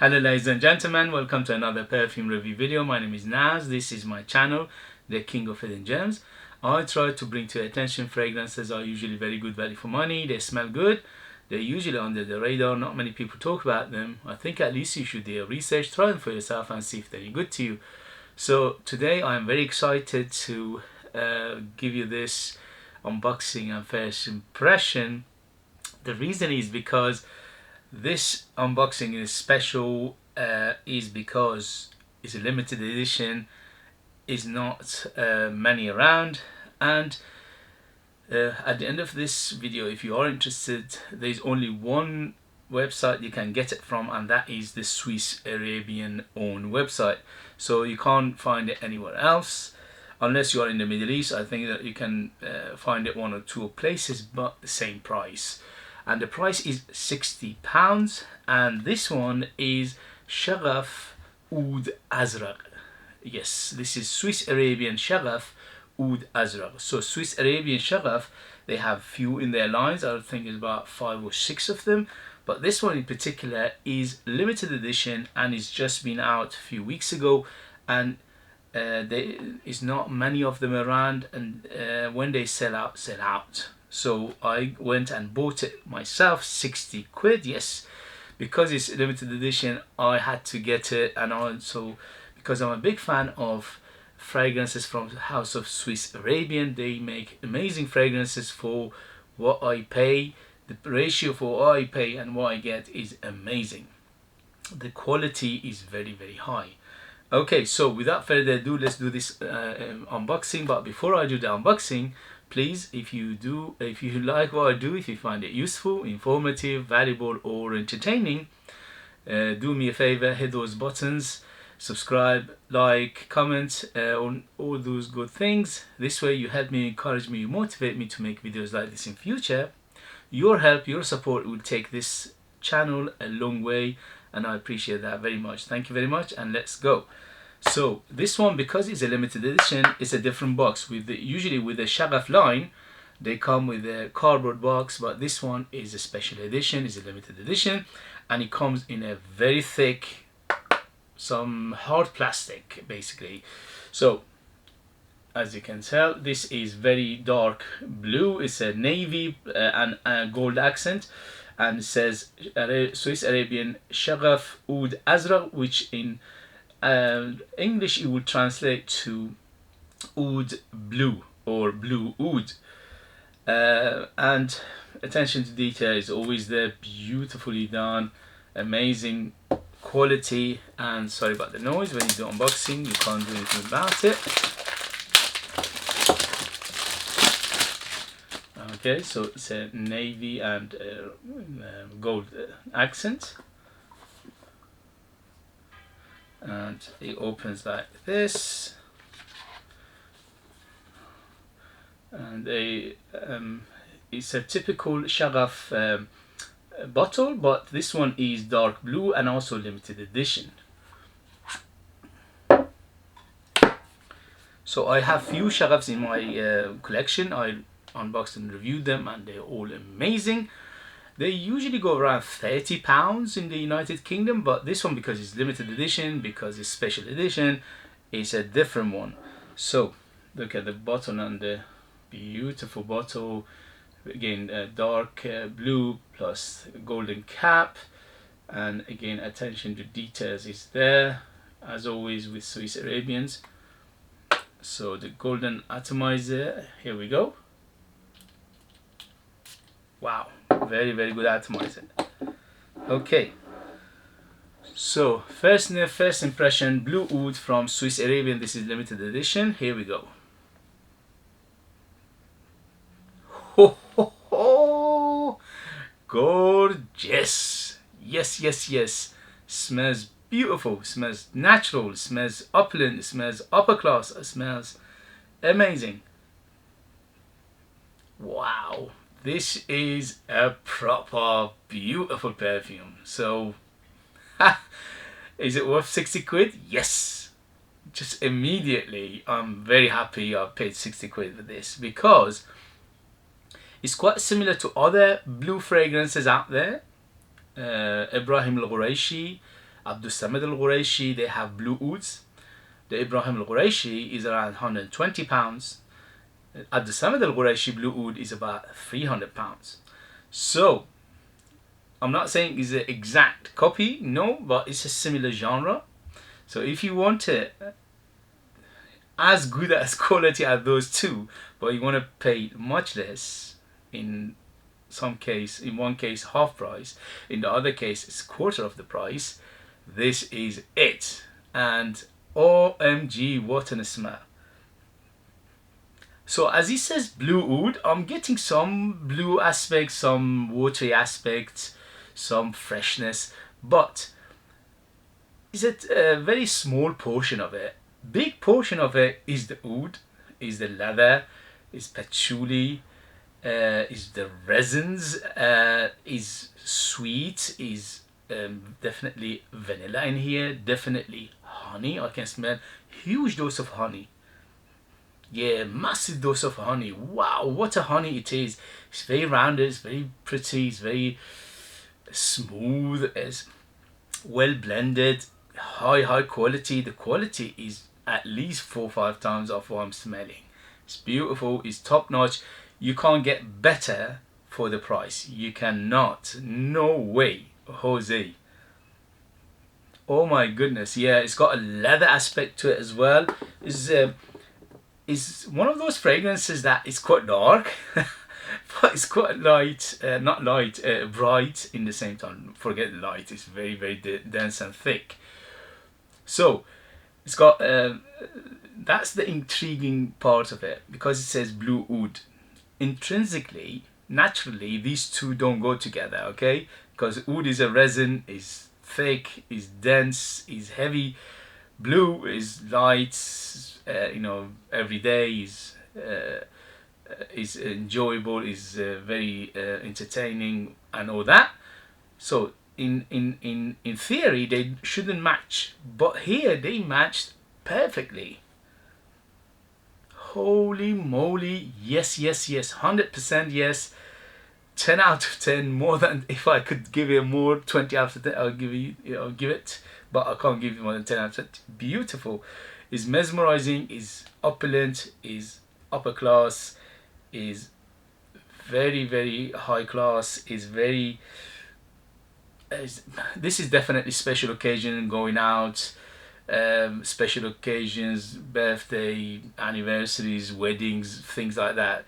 Hello ladies and gentlemen, welcome to another perfume review video. My name is Naz. This is my channel, the King of Hidden Gems. I try to bring to your attention fragrances are usually very good value for money. They smell good. They're usually under the radar. Not many people talk about them. I think at least you should do your research, try them for yourself and see if they're any good to you. So today I'm very excited to give you this unboxing and first impression. The reason is because this unboxing is special, is because it's a limited edition, is not many around, and at the end of this video, if you are interested, there's only one website you can get it from, and that is the Swiss Arabian owned website. So you can't find it anywhere else unless you are in the Middle East. I think that you can find it one or two places, but the same price. And the price is £60, and this one is Shaghaf Oud Azraq. Yes, this is Swiss Arabian Shaghaf Oud Azraq. So Swiss Arabian Shaghaf, they have few in their lines. I think it's about 5 or 6 of them, but this one in particular is limited edition and it's just been out a few weeks ago, and there is not many of them around, and when they sell out, sell out. So I went and bought it myself, 60 quid, yes. Because it's limited edition, I had to get it, and also because I'm a big fan of fragrances from the House of Swiss Arabian. They make amazing fragrances for what I pay. The ratio for what I pay and what I get is amazing. The quality is very, very high. Okay, so without further ado, let's do this unboxing. But before I do the unboxing, please, if you like what I do, if you find it useful, informative, valuable or entertaining, do me a favor, hit those buttons, subscribe, like, comment, on all those good things. This way you help me, encourage me, you motivate me to make videos like this in future. Your help, your support will take this channel a long way, and I appreciate that very much. Thank you very much, and let's go. So this one, because it's a limited edition, it's a different box. Usually with the Shaghaf line, they come with a cardboard box, but this one is a special edition, is a limited edition, and it comes in a very thick, some hard plastic basically. So as you can tell, this is very dark blue. It's a navy and a gold accent, and it says Swiss Arabian Shaghaf Oud Azraq, which in English it would translate to oud blue or blue oud. And attention to detail is always there, beautifully done, amazing quality. And sorry about the noise, when you do unboxing you can't do anything about it. Okay, so it's a navy and gold accent, and it opens like this, and it's a typical Shaghaf bottle, but this one is dark blue and also limited edition. So I have few Shaghafs in my collection. I unboxed and reviewed them, and they're all amazing. They usually go around £30 in the United Kingdom, but this one, because it's limited edition, because it's special edition, is a different one. So look at the bottle, and the beautiful bottle, again dark blue plus golden cap, and again attention to details is there as always with Swiss Arabians. So the golden atomizer, here we go. Wow, very, very good atomizer. Okay, so first impression, blue oud from Swiss Arabian. This is limited edition. Here we go. Ho ho ho, gorgeous. Yes, yes, yes. Smells beautiful, smells natural, smells opulent, smells upper class, smells amazing. Wow, this is a proper beautiful perfume. So is it worth 60 quid? Yes. Just immediately I'm very happy I paid 60 quid for this, because it's quite similar to other blue fragrances out there. Ibrahim al-Ghuraishi Abdul Samad al-Quraishi, they have blue ouds. The Ibrahim al-Quraishi is around £120. Abdul Samad al-Quraishi blue oud is about £300. So I'm not saying it's an exact copy, no, but it's a similar genre. So if you want it as good as quality as those two, but you want to pay much less, in one case half price, in the other case it's quarter of the price, this is it. And OMG, what a smell. So as he says blue oud, I'm getting some blue aspects, some watery aspects, some freshness, but is it a very small portion of it. Big portion of it is the oud, is the leather, is patchouli, is the resins, is sweet, is definitely vanilla in here, definitely honey. I can smell huge dose of honey. Yeah, massive dose of honey. Wow, what a honey it is. It's very rounded, it's very pretty, it's very smooth, it's well blended, high quality. The quality is at least 4 or 5 times of what I'm smelling. It's beautiful, it's top notch. You can't get better for the price. You cannot. No way, Jose. Oh my goodness, yeah, it's got a leather aspect to it as well. It's one of those fragrances that is quite dark, but it's quite light, not light, bright in the same time. Forget light, it's very dense and thick. So it's got that's the intriguing part of it, because it says blue oud. Intrinsically, naturally, these two don't go together, okay? Because oud is a resin, is thick, is dense, is heavy. Blue is light, every day, is enjoyable, is very entertaining and all that. So in theory they shouldn't match, but here they matched perfectly. Holy moly, yes, 100% yes. 10 out of 10, more than, if I could give it more, 20 out of 10, I'll give it, but I can't give you more than 10 out of 10. Beautiful, is mesmerizing, is opulent, is upper class, is very high class, is very, this is definitely special occasion, going out, special occasions, birthday, anniversaries, weddings, things like that.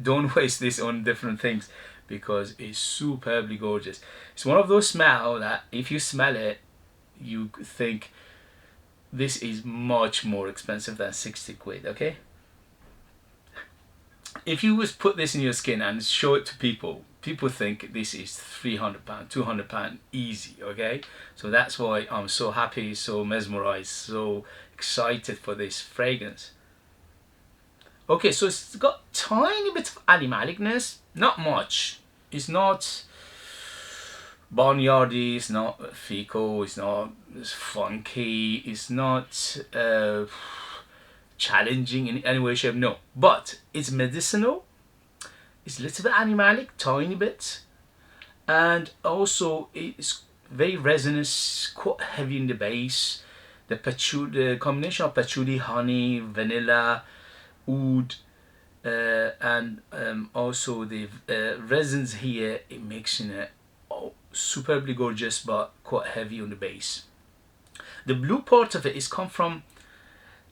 Don't waste this on different things, because it's superbly gorgeous. It's one of those smells that if you smell it, you think this is much more expensive than 60 quid, okay? If you was put this in your skin and show it to people, people think this is £300, £200 easy, okay? So that's why I'm so happy, so mesmerized, so excited for this fragrance. Okay, so it's got tiny bit of animalicness, not much. It's not barnyardy, it's not fecal, it's not funky, it's not challenging in any way, shape, no. But it's medicinal, it's a little bit animalic, tiny bit, and also it's very resinous, quite heavy in the base. The combination of patchouli, honey, vanilla, oud, and also the resins here, it makes it superbly gorgeous, but quite heavy on the base. The blue part of it is come from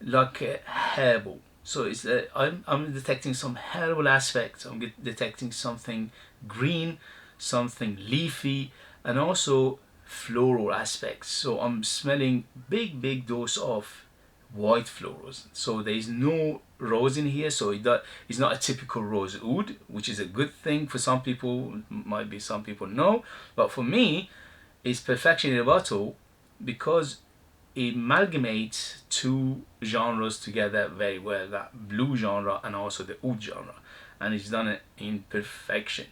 like herbal, so it's I'm detecting some herbal aspects. I'm detecting something green, something leafy, and also floral aspects. So I'm smelling big dose of white florals. So there is no rose in here, so it's not a typical rose oud, which is a good thing for some people. Might be some people no, but for me it's perfection in a bottle, because it amalgamates two genres together very well, that blue genre and also the oud genre, and it's done it in perfection.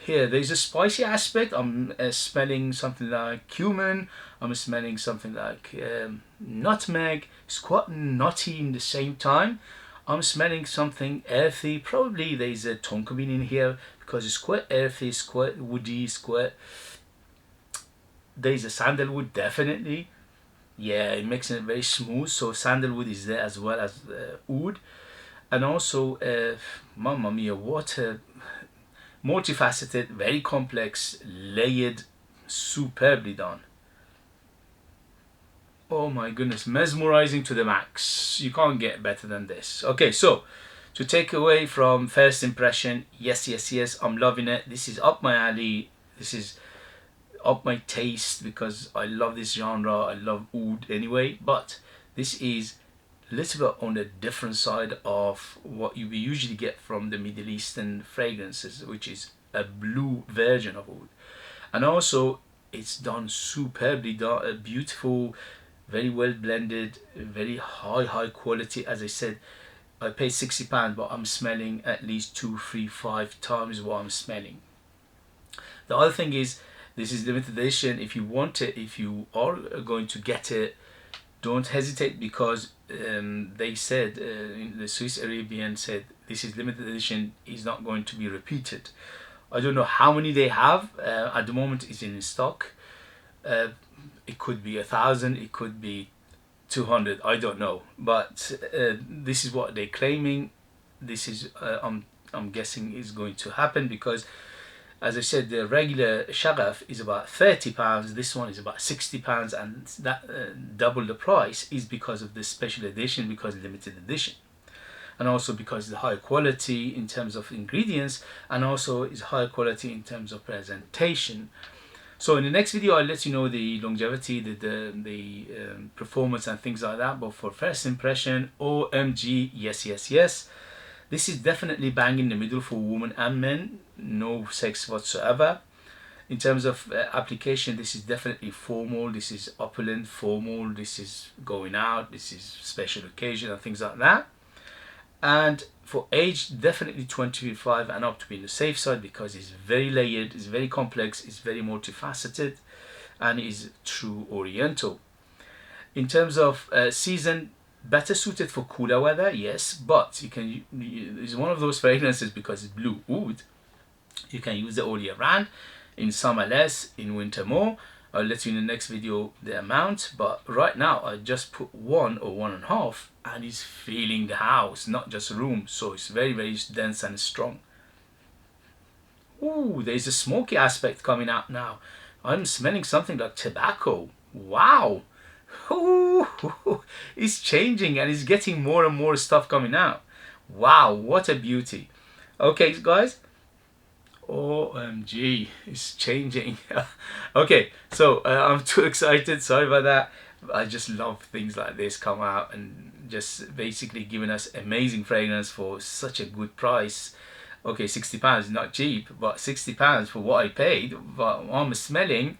Here there's a spicy aspect. I'm smelling something like cumin, I'm smelling something like nutmeg. It's quite nutty in the same time. I'm smelling something earthy, probably there's a tonka bean in here, because it's quite earthy, it's quite woody, it's quite There is a sandalwood, definitely. Yeah, it makes it very smooth. So sandalwood is there as well as oud. And also, mamma mia, what a multifaceted, very complex, layered, superbly done. Oh my goodness, mesmerizing to the max. You can't get better than this. Okay, so to take away from first impression, yes, yes, yes, I'm loving it. This is up my alley. This is up my taste because I love this genre. I love oud anyway, but this is a little bit on the different side of what you usually get from the Middle Eastern fragrances, which is a blue version of oud. And also, it's done superbly, done, beautiful, very well blended, very high quality. As I said, I paid £60, but I'm smelling at least 2, 3, 5 times what I'm smelling. The other thing is, this is limited edition. If you want it, if you are going to get it, don't hesitate, because they said, the Swiss Arabian said, this is limited edition, is not going to be repeated. I don't know how many they have. At the moment, it's in stock. It could be 1,000, it could be 200, I don't know. But this is what they're claiming. This is, I'm guessing, is going to happen, because, as I said, the regular Shaghaf is about £30. This one is about £60, and that double the price is because of the special edition, because limited edition, and also because the high quality in terms of ingredients, and also is high quality in terms of presentation. So in the next video, I'll let you know the longevity, the performance and things like that. But for first impression, OMG, yes, yes, yes. This is definitely bang in the middle for women and men. No sex whatsoever. In terms of application, this is definitely formal. This is opulent, formal. This is going out. This is special occasion and things like that. And for age, definitely 25 and up to be on the safe side, because it's very layered, it's very complex, it's very multifaceted, and is true Oriental. In terms of season, better suited for cooler weather, yes, but you can. It's one of those fragrances, because it's blue oud. You can use it all year round. In summer less, in winter more. I'll let you in the next video the amount, but right now I just put 1 or 1.5, and it's filling the house, not just room. So it's very, very dense and strong. Ooh, there's a smoky aspect coming out now. I'm smelling something like tobacco. Wow. Ooh, it's changing, and it's getting more and more stuff coming out. Wow, what a beauty. Okay, guys. OMG, it's changing. Okay, so I'm too excited, sorry about that. I just love things like this come out, and just basically giving us amazing fragrance for such a good price. Okay, £60 is not cheap, but £60 for what I paid, but I'm smelling,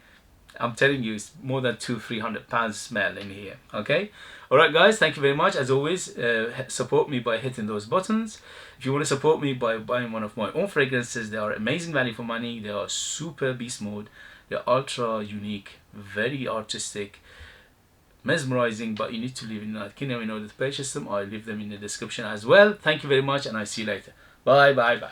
I'm telling you, it's more than £200-300 smell in here. Okay, all right guys, thank you very much. As always, support me by hitting those buttons. If you want to support me by buying one of my own fragrances, they are amazing value for money. They are super beast mode. They're ultra unique, very artistic, mesmerizing, but you need to live in the United Kingdom in order to purchase them. I'll leave them in the description as well. Thank you very much, and I'll see you later. Bye bye bye.